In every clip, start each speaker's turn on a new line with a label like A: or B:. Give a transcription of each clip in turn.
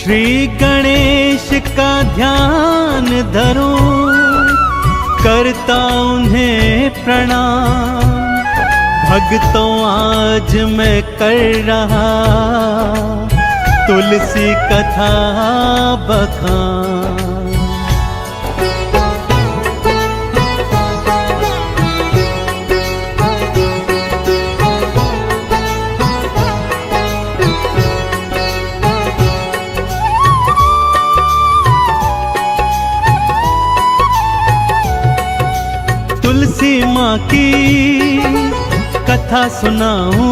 A: श्री गणेश का ध्यान धरूं, करता उन्हें प्रणाम। भक्तों आज मैं कर रहा तुलसी कथा बखान। तुलसी माँ की कथा सुनाऊं,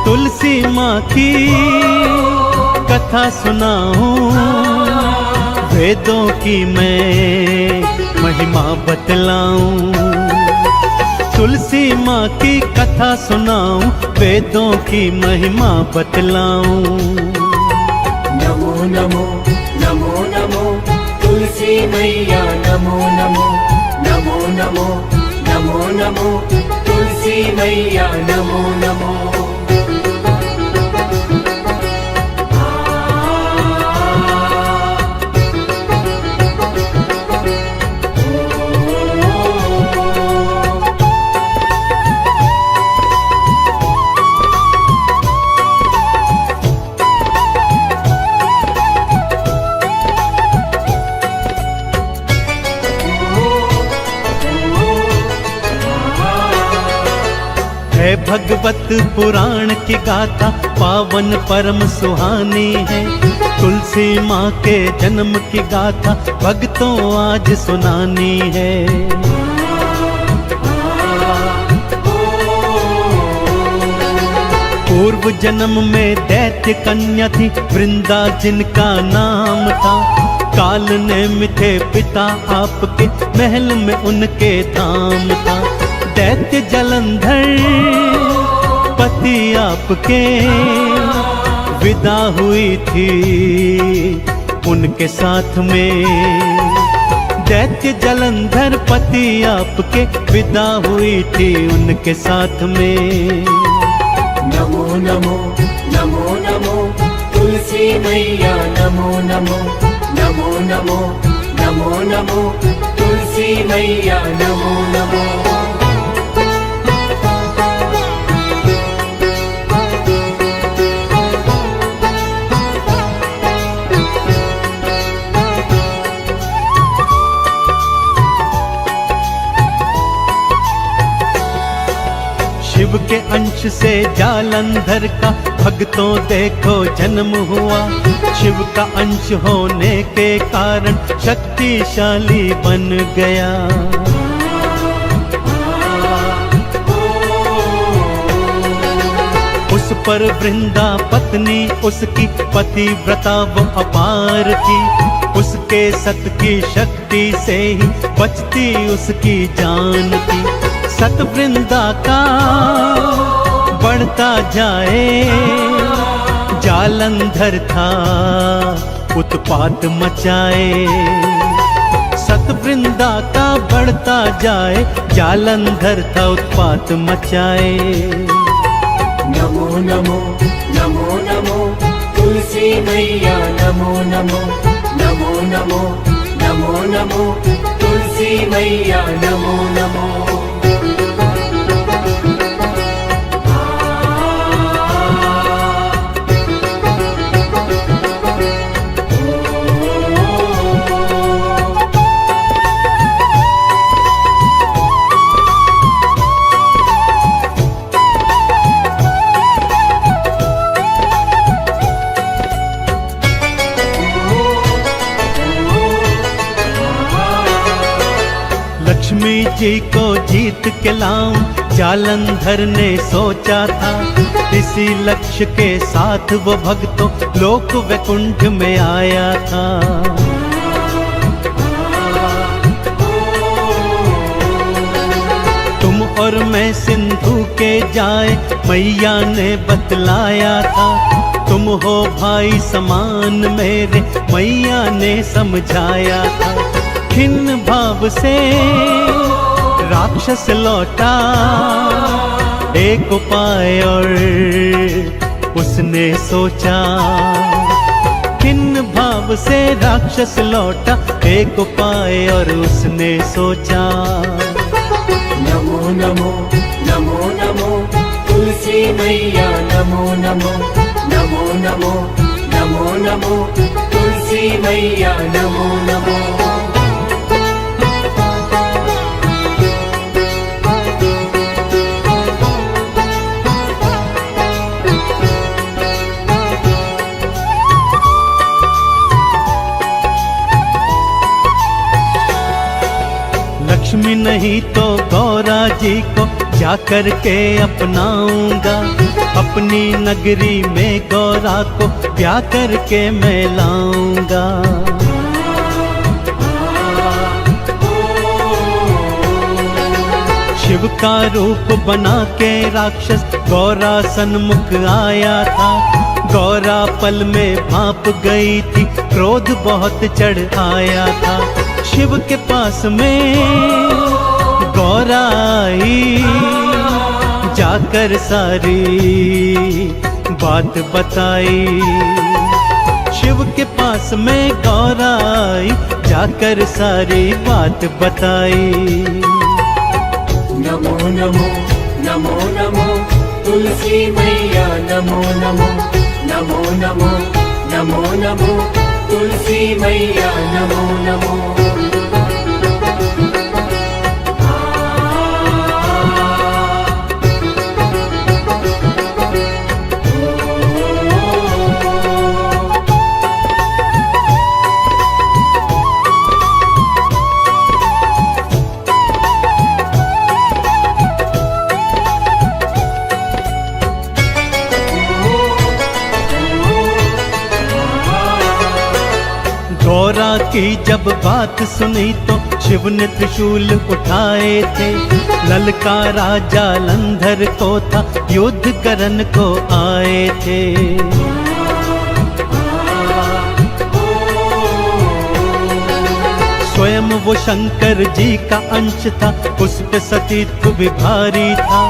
A: तुलसी माँ की कथा सुनाऊं। वेदों की मैं महिमा बतलाऊं, तुलसी माँ की कथा सुनाऊं, वेदों की महिमा बतलाऊं।
B: नमो नमो नमो नमो तुलसी मैया, नमो नमो नमो नमो नमो नमो तुलसी मैया, नमो नमो।
A: है भगवत पुराण की गाथा, पावन परम सुहानी है। तुलसी माँ के जन्म की गाथा भक्तों आज सुनानी है। पूर्व जन्म में दैत्य कन्या थी, वृंदा जिनका नाम था। काल ने मिथे पिता आपके, महल में उनके धाम था। दैत्य जलंधर पति आपके, विदा हुई थी उनके साथ में। दैत्य जलंधर पति आपके, विदा हुई थी उनके साथ में।
B: नमो नमो नमो नमो तुलसी मैया, नमो नमो नमो नमो नमो नमो तुलसी मैया, नमो नमो।
A: शिव के अंश से जालंधर का भक्तों देखो जन्म हुआ। शिव का अंश होने के कारण शक्तिशाली बन गया। उस पर वृंदा पत्नी उसकी पतिव्रता वो अपार थी। उसके सत की शक्ति से ही बचती उसकी जान थी। सत वृंदा का बढ़ता जाए, जालंधर था उत्पात मचाए। सत वृंदा का बढ़ता जाए, जालंधर था उत्पात मचाए।
B: नमो नमो नमो नमो तुलसी मैया, नमो नमो नमो नमो नमो नमो तुलसी मैया, नमो नमो।
A: लक्ष्मी जी को जीत के लाऊं, जालंधर ने सोचा था। इसी लक्ष्य के साथ वो भक्तों लोक वैकुंठ में आया था। तुम और मैं सिंधु के जाए, मैया ने बतलाया था। तुम हो भाई समान मेरे, मैया ने समझाया था। खिन्न भाव से राक्षस लौटा, एक उपाय और उसने सोचा। से राक्षस लौटा एक उपाय और उसने सोचा।
B: नमो नमो नमो नमो तुलसी मैया नमो नमो नमो नमो नमो नमो तुलसी मैया नमो नमो।
A: लक्ष्मी नहीं तो गौरा जी को जा कर के अपनाऊंगा, अपनी नगरी में गौरा को ब्याह करके मैं लाऊंगा। शिव का रूप बना के राक्षस गौरा सन्मुख आया था। गौरा पल में भाप गई थी, क्रोध बहुत चढ़ आया था। शिव के पास में गौरा आई, जाकर सारी बात बताई। शिव के पास में गौरा आई, जाकर सारी बात बताई।
B: नमो नमो नमो नमो तुलसी मैया नमो नमो नमो नमो नमो नमो तुलसी मैया नमो नमो।
A: गौरा की जब बात सुनी तो शिव ने त्रिशूल उठाए थे। ललकारा जालंधर को था, युद्ध करन को आए थे। स्वयं वो शंकर जी का अंश था, उस पे सतीत्व भी भारी था।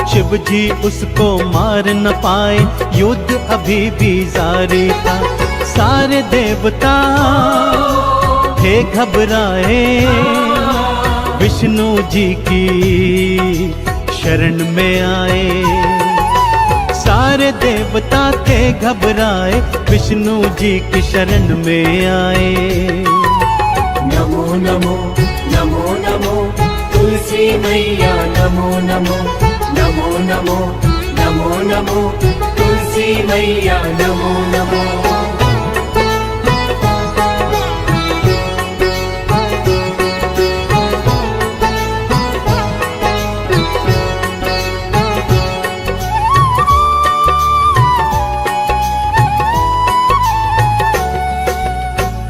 A: शिव जी उसको मार न पाए, युद्ध अभी भी जारी था। सारे देवता थे घबराए, विष्णु जी की शरण में आए। सारे देवता थे घबराए, विष्णु जी की शरण में आए।
B: नमो नमो नमो नमो तुलसी मैया नमो नमो नमो नमो नमो नमो तुलसी मैया नमो नमो।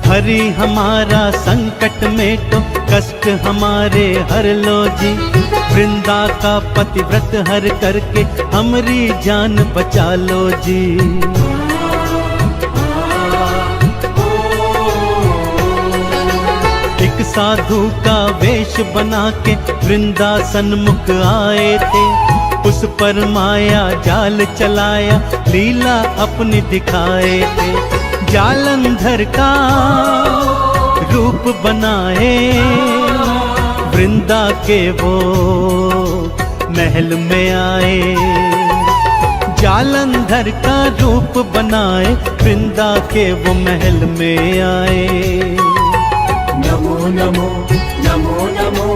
A: हरि हमारा संकट मेटो, कष्ट हमारे हर लो जी। वृंदा का पतिव्रत हर करके हमारी जान बचा लो जी। एक साधु का वेश बना के वृंदा सन्मुख आए थे। उस पर माया जाल चलाया, लीला अपनी दिखाए थे। जालंधर का रूप बनाए, वृंदा के वो महल में आए। जालंधर का रूप बनाए, वृंदा के वो महल में आए।
B: नमो नमो नमो नमो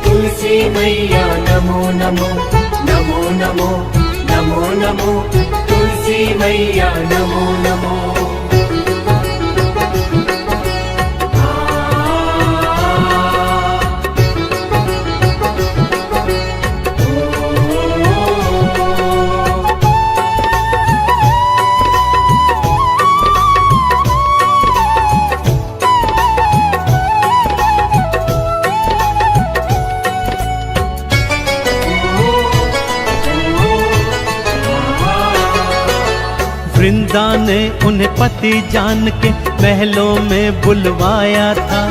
B: तुलसी मैया नमो नमो नमो नमो नमो नमो तुलसी मैया नमो नमो।
A: वृंदा ने उन्हें पति जान के महलों में बुलवाया था।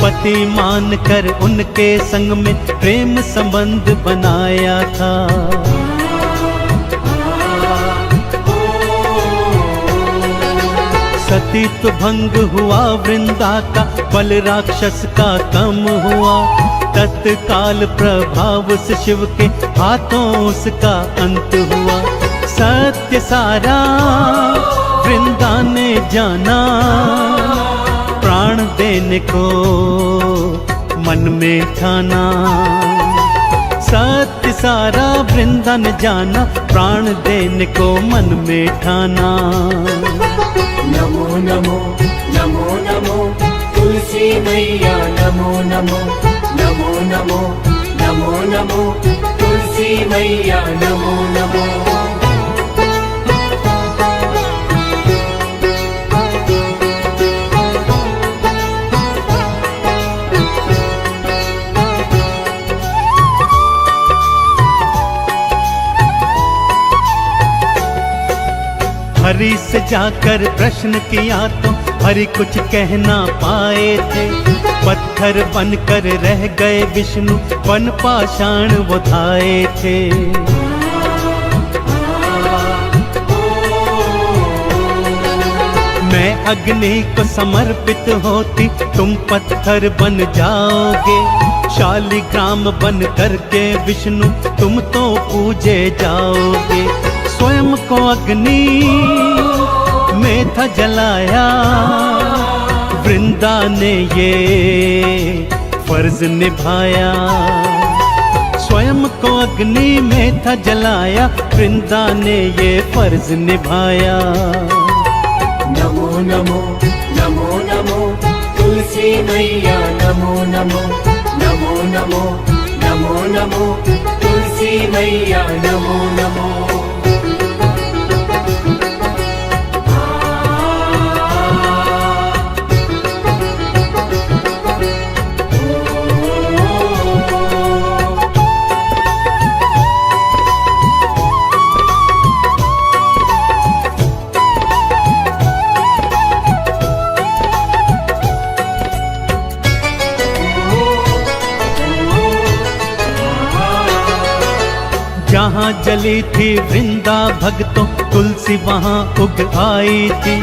A: पति मान कर उनके संग में प्रेम संबंध बनाया था। अस्तित्व भंग हुआ वृंदा का, बल राक्षस का कम हुआ। तत्काल प्रभाव से शिव के हाथों उसका अंत हुआ। सत्य सारा वृंदा ने जाना, प्राण देने को मन में ठाना। सत्य सारा वृंदा ने जाना, प्राण देने को मन में ठाना।
B: नमो नमो नमो नमो तुलसी मैया, नमो नमो नमो नमो नमो नमो तुलसी मैया, नमो नमो।
A: हरि से जाकर प्रश्न किया तो हरि कुछ कह ना पाए थे। पत्थर बनकर रह गए विष्णु, वन पाषाण वो धाए थे। मैं अग्नि को समर्पित होती, तुम पत्थर बन जाओगे। शालिग्राम बन करके विष्णु तुम तो पूजे जाओगे। स्वयं को अग्नि में था जलाया, वृंदा ने ये फर्ज निभाया। स्वयं को अग्नि में था जलाया, वृंदा ने ये फर्ज निभाया।
B: नमो नमो नमो नमो तुलसी मैया, नमो नमो नमो नमो नमो नमो तुलसी मैया, नमो नमो।
A: जहाँ जली थी वृंदा भक्तों, तुलसी वहाँ उग आई थी।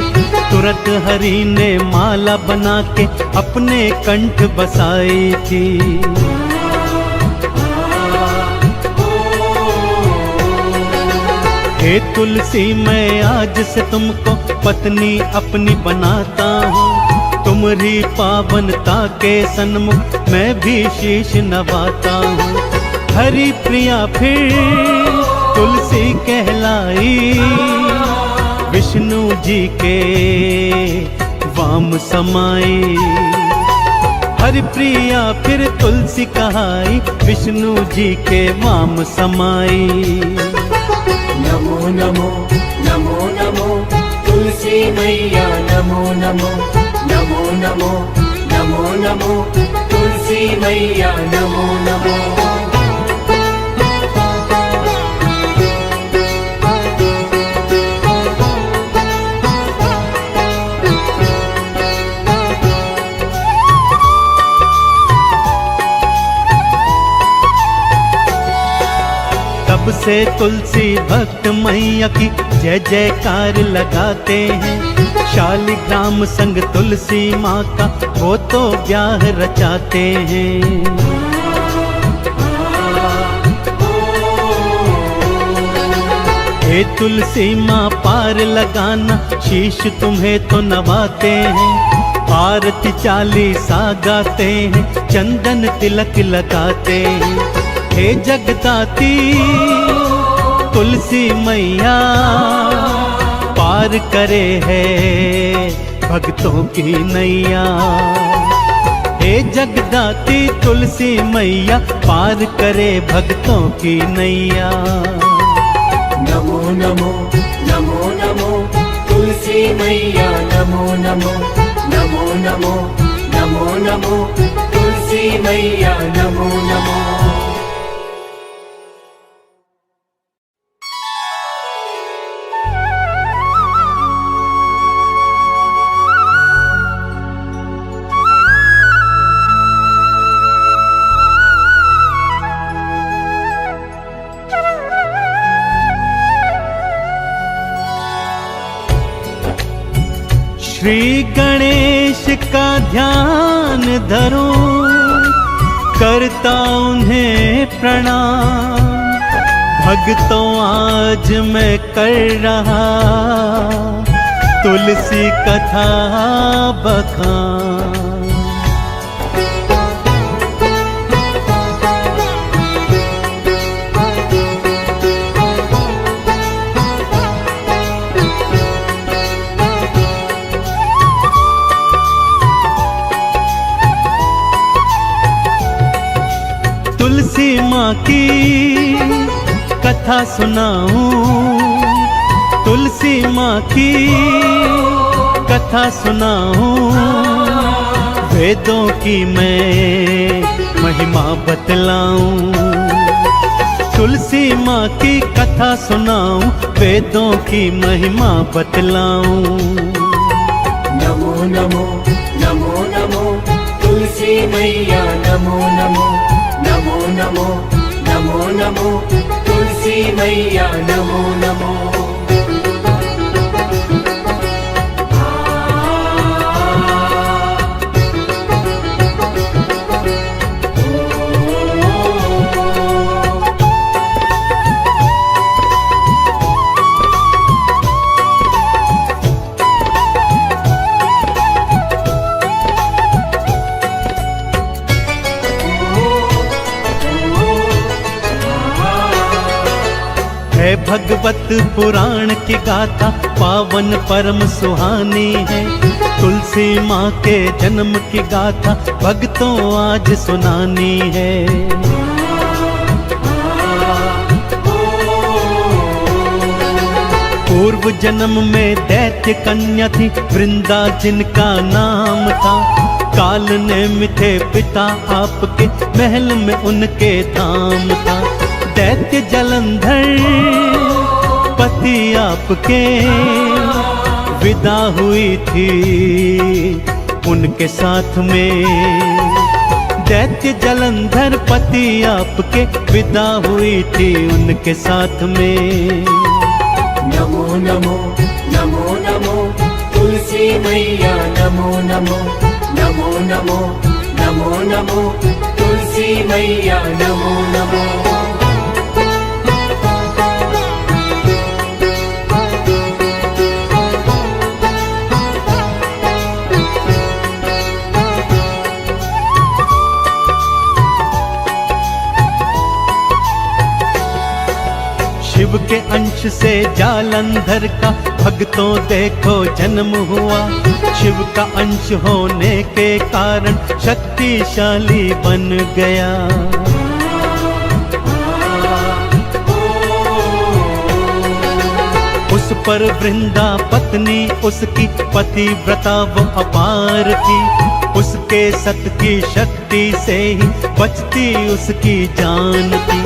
A: तुरंत हरि ने माला बना के अपने कंठ बसाई थी। हे तुलसी, मैं आज से तुमको पत्नी अपनी बनाता हूँ। तुम्हारी पावनता के सन्मुख मैं भी शीश नवाता हूँ। हरि प्रिया फिर तुलसी कहलाई, विष्णु जी के वाम समाई। हरि प्रिया फिर तुलसी कहाई, विष्णु जी के वाम समाई।
B: नमो नमो नमो नमो तुलसी मैया, नमो नमो नमो नमो नमो नमो तुलसी मैया, नमो नमो।
A: तब से तुलसी भक्त मैया की जय जयकार लगाते हैं। शालिग्राम संग तुलसी माँ का वो तो ब्याह रचाते हैं। हे तुलसी माँ पार लगाना, शीश तुम्हें तो नवाते हैं। आरती चालीसा गाते हैं, चंदन तिलक लगाते हैं। हे जगदाती तुलसी मैया, पार करे है भक्तों की नैया। हे जगदाती तुलसी मैया, पार करे भक्तों की नैया।
B: नमो नमो नमो नमो तुलसी मैया, नमो नमो नमो नमो नमो नमो तुलसी मैया, नमो नमो।
A: श्री गणेश का ध्यान धरूं, करता उन्हें प्रणाम। भक्तों आज मैं कर रहा तुलसी कथा बखान। तुलसी माँ की कथा सुनाऊं, तुलसी माँ की कथा सुनाऊं। वेदों की मैं महिमा बतलाऊं, तुलसी माँ की कथा सुनाऊं, वेदों की महिमा बतलाऊं।
B: नमो नमो नमो नमो तुलसी मैया, नमो नमो नमो नमो नमो नमो तुलसी मैया, नमो नमो।
A: है भगवत पुराण की गाथा पावन परम सुहानी है। तुलसी माँ के जन्म की गाथा भक्तों आज सुनानी है। पूर्व जन्म में दैत्य कन्या थी वृंदा जिनका नाम था। काल ने मिथे पिता आपके महल में उनके धाम था। दैत्य जलंधर पति आपके विदा हुई थी उनके साथ में। दैत्य जलंधर पति आपके विदा हुई थी उनके साथ में।
B: नमो नमो नमो नमो तुलसी मैया, नमो नमो नमो नमो नमो नमो तुलसी मैया, नमो नमो।
A: शिव के अंश से जालंधर का भक्तों देखो जन्म हुआ। शिव का अंश होने के कारण शक्तिशाली बन गया। उस पर वृंदा पत्नी उसकी पतिव्रता वो अपार थी। उसके सत की शक्ति से ही बचती उसकी जान थी।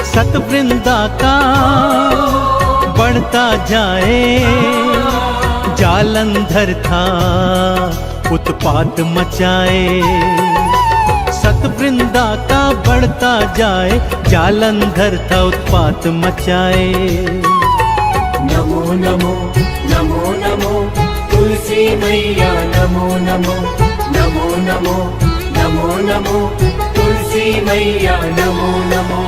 A: सत वृंदा का बढ़ता जाए, जालंधर था उत्पात मचाए। सत वृंदा का बढ़ता जाए, जालंधर था उत्पात मचाए।
B: नमो नमो नमो नमो तुलसी मैया, नमो नमो नमो नमो नमो नमो तुलसी मैया, नमो नमो।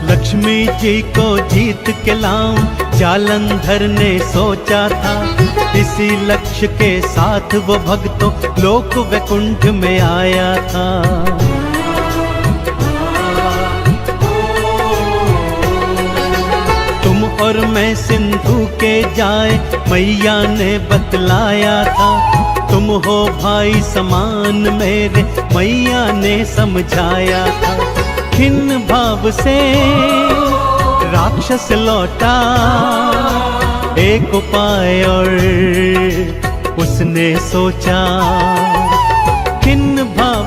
A: लक्ष्मी जी को जीत के लाऊं जालंधर ने सोचा था। इसी लक्ष्य के साथ वो भक्तों लोक वैकुंठ में आया था। तुम और मैं सिंधु के जाए मैया ने बतलाया था। तुम हो भाई समान मेरे मैया ने समझाया था। खिन्न भाव से राक्षस लौटा एक उपाय और उसने सोचा।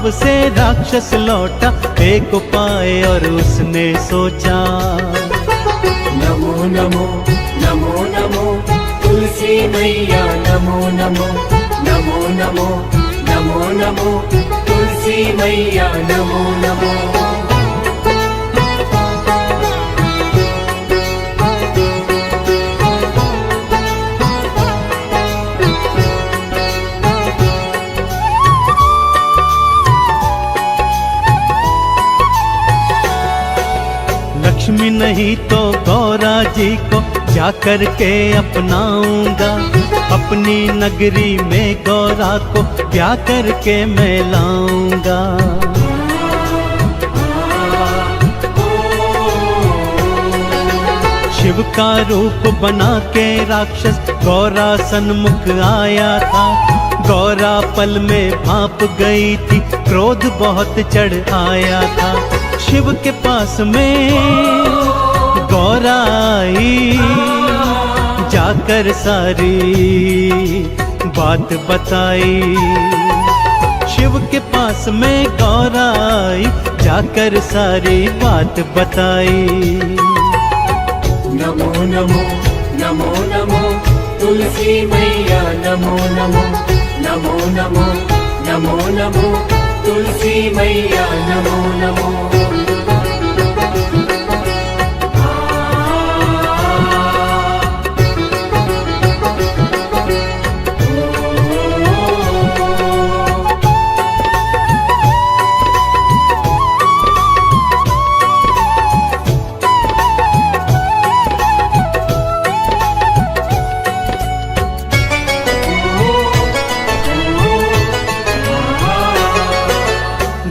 A: भाव से राक्षस लौटा एक उपाय और उसने सोचा।
B: नमो नमो नमो नमो तुलसी मैया नमो नमो नमो नमो नमो नमो तुलसी मैया नमो नमो।
A: लक्ष्मी नहीं तो गौरा जी को जा करके अपनाऊंगा, अपनी नगरी में गौरा को ब्याह करके मैं लाऊंगा। शिव का रूप बना के राक्षस गौरा सन्मुख आया था। गौरा पल में भाप गई थी, क्रोध बहुत चढ़ आया था। शिव के पास में गौरा आई, जाकर सारी बात बताई। शिव के पास में गौरा आई, जाकर सारी बात बताई।
B: नमो नमो नमो नमो तुलसी मैया नमो नमो नमो नमो नमो नमो तुलसी मैया नमो नमो।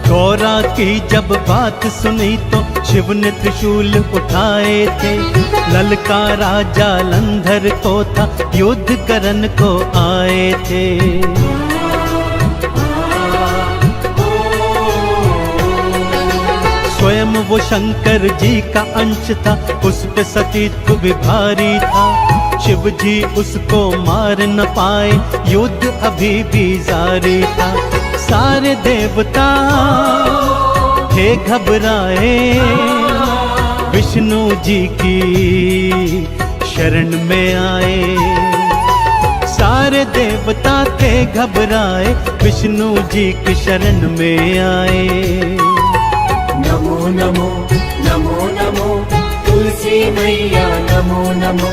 A: गौरा की जब बात सुनी तो शिव ने त्रिशूल उठाए थे। ललकारा जालंधर को था, युद्ध करन को आए थे। स्वयं वो शंकर जी का अंश था, उस पे सतीत्व भी भारी था। शिव जी उसको मार न पाए, युद्ध अभी भी जारी था। सारे देवता थे घबराए, विष्णु जी की शरण में आए। सारे देवता थे घबराए, विष्णु जी की शरण में आए।
B: नमो नमो नमो नमो तुलसी मैया नमो नमो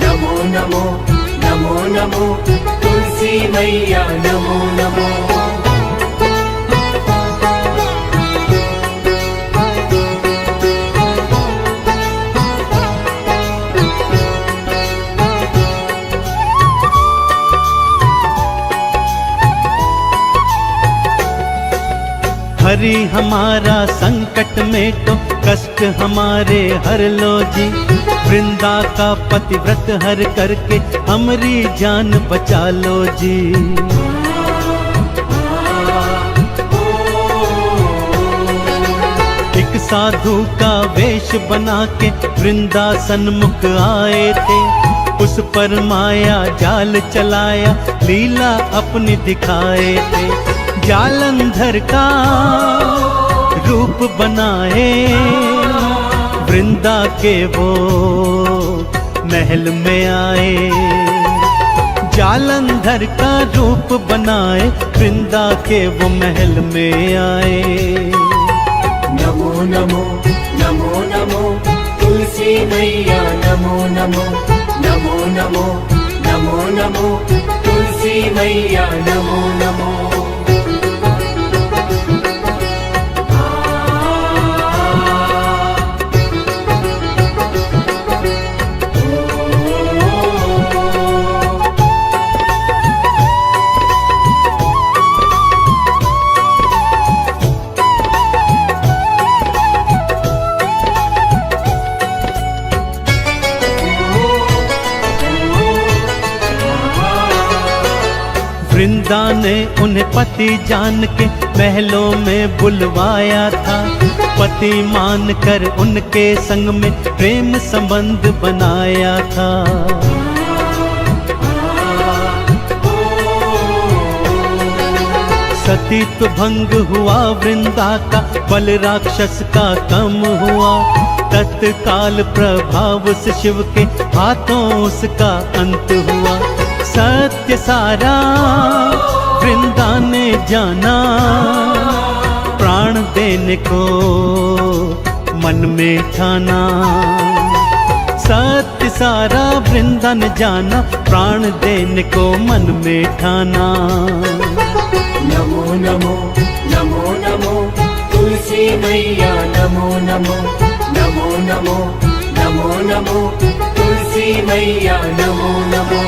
B: नमो नमो नमो नमो तुलसी मैया नमो नमो।
A: हरि हमारा संकट में तो कष्ट हमारे हर लो जी। वृंदा का पतिव्रत हर करके हमारी जान बचा लो जी। एक साधु का वेश बना के वृंदा सन्मुख आए थे। उस पर माया जाल चलाया, लीला अपनी दिखाए थे। जालंधर का रूप बनाए, वृंदा के वो महल में आए। जालंधर का रूप बनाए, वृंदा के वो महल में आए।
B: नमो नमो नमो नमो तुलसी मैया नमो नमो नमो नमो नमो नमो तुलसी मैया नमो नमो।
A: वृंदा ने उन्हें पति जान के महलों में बुलवाया था। पति मान कर उनके संग में प्रेम संबंध बनाया था। अस्तित्व भंग हुआ वृंदा का, बल राक्षस का कम हुआ। तत्काल प्रभाव से शिव के हाथों उसका अंत हुआ। सत्य सारा वृंदा ने जाना, प्राण देने को मन में ठाना। सत्य सारा वृंदन जाना, प्राण देने को मन में ठाना।
B: नमो नमो नमो नमो तुलसी मैया, नमो नमो नमो नमो नमो नमो तुलसी मैया, नमो नमो।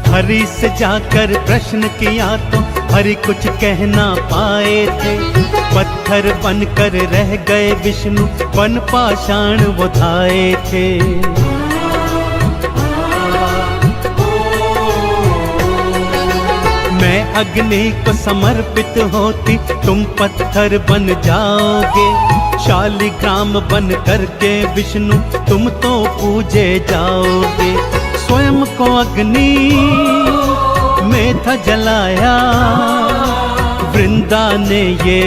A: हरि से जाकर प्रश्न किया तो हरि कुछ कह ना पाए थे। पत्थर बनकर रह गए विष्णु, वन पाषाण वो धाए थे। मैं अग्नि को समर्पित होती, तुम पत्थर बन जाओगे। शालिग्राम बन करके विष्णु तुम तो पूजे जाओगे। स्वयं को अग्नि में था जलाया, वृंदा ने ये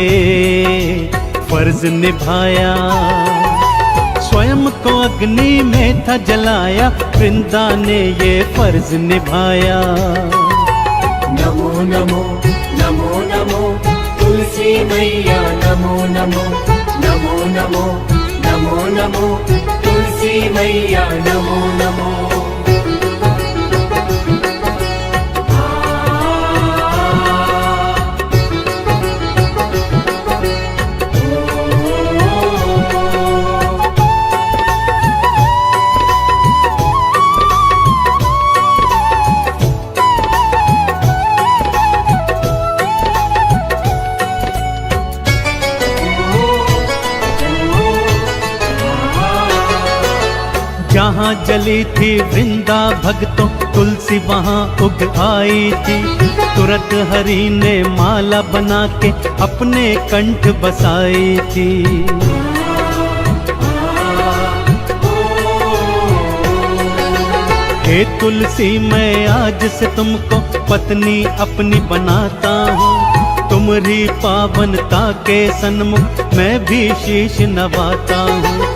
A: फर्ज निभाया। स्वयं को अग्नि में था जलाया, वृंदा ने ये फर्ज निभाया।
B: नमो नमो नमो नमो तुलसी मैया, नमो नमो नमो नमो नमो नमो तुलसी मैया, नमो नमो।
A: जहाँ जली थी वृंदा भक्तों, तुलसी वहाँ उग आई थी। तुरंत हरि ने माला बना के अपने कंठ बसाई थी। हे तुलसी, मैं आज से तुमको पत्नी अपनी बनाता हूँ। तुम्हारी पावनता के सन्मुख मैं भी शीश नवाता हूँ।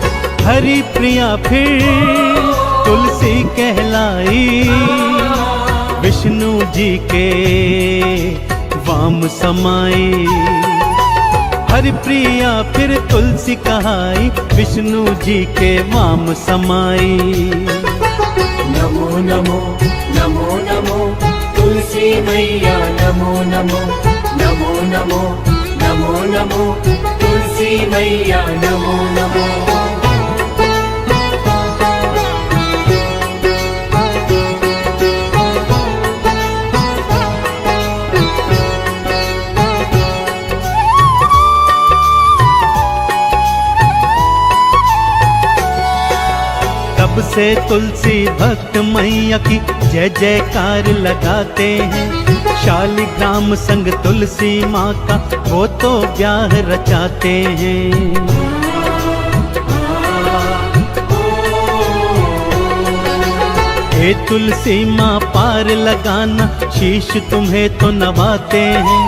A: हरि प्रिया फिर तुलसी कहलाई, विष्णु जी के वाम समाई। हरि प्रिया फिर तुलसी कहाई, विष्णु जी के वाम समाई।
B: नमो नमो नमो नमो तुलसी मैया, नमो नमो नमो नमो नमो नमो तुलसी मैया, नमो नमो।
A: तब से तुलसी भक्त मैया की जय जयकार लगाते हैं। शालिग्राम संग तुलसी माँ का वो तो ब्याह रचाते हैं। हे तुलसी माँ पार लगाना, शीश तुम्हें तो नवाते हैं।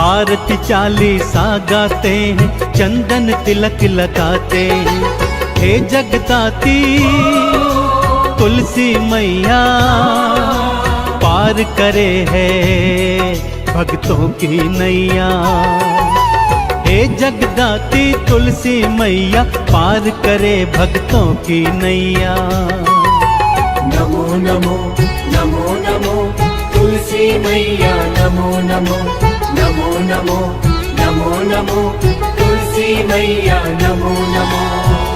A: आरती चालीसा गाते हैं, चंदन तिलक लगाते हैं। हे जगदाती तुलसी मैया, पार करे है भक्तों की नैया। हे जगदाती तुलसी मैया, पार करे भक्तों की नैया।
B: नमो नमो नमो नमो तुलसी मैया, नमो नमो नमो नमो नमो नमो तुलसी मैया, नमो नमो।